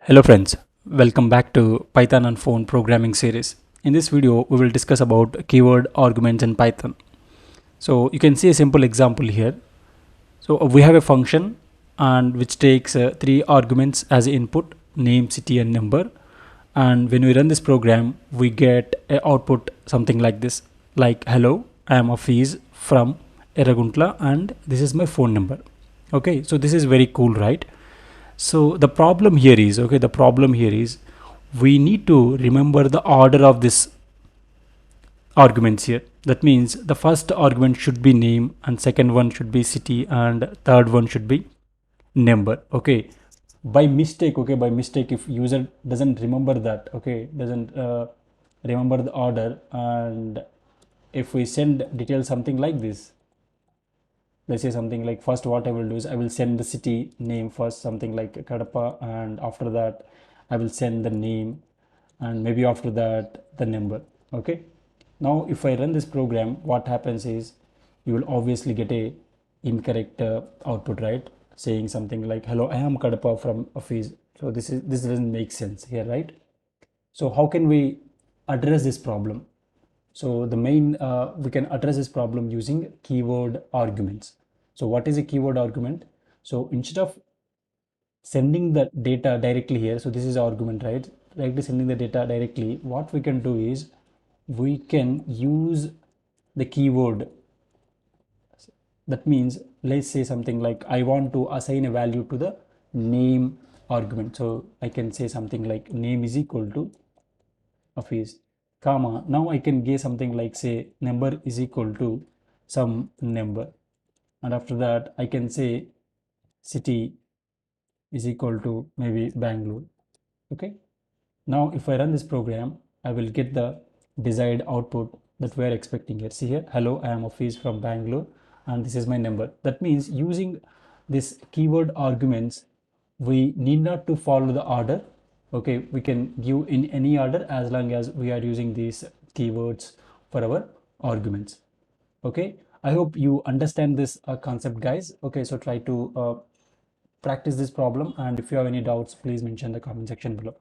Hello friends, welcome back to Python on Phone programming series. In this video, we will discuss about keyword arguments in Python. So you can see a simple example here. So we have a function and which takes three arguments as input, name, city and number. And when we run this program, we get a output something like this, like hello, I am Afiz from Eraguntla and this is my phone number. Okay, so this is very cool, right? So the problem here is, we need to remember the order of this arguments here. That means the first argument should be name and second one should be city and third one should be number. Okay, by mistake, if user doesn't remember that, okay, doesn't remember the order, and if we send details something like this, let's say something like, first what I will do is I will send the city name first, something like Kadapa, and after that I will send the name, and maybe after that the number. Okay, now if I run this program, what happens is you will obviously get a incorrect output, right? Saying something like hello, I am Kadapa from Office. So this doesn't make sense here, right? So how can we address this problem? So the main we can address this problem using keyword arguments. So what is a keyword argument? So instead of sending the data directly here, so this is argument, right? Directly sending the data directly, what we can do is we can use the keyword. That means let's say something like I want to assign a value to the name argument. So I can say something like name is equal to Office, comma, now I can give something like, say, number is equal to some number, and after that I can say city is equal to maybe Bangalore. Okay, now if I run this program, I will get the desired output that we are expecting here. See here, hello, I am Office from Bangalore and this is my number. That means using this keyword arguments, we need not to follow the order. Okay, we can give in any order as long as we are using these keywords for our arguments. Okay, I hope you understand this concept, guys. Okay, so try to practice this problem, and if you have any doubts, please mention in the comment section below.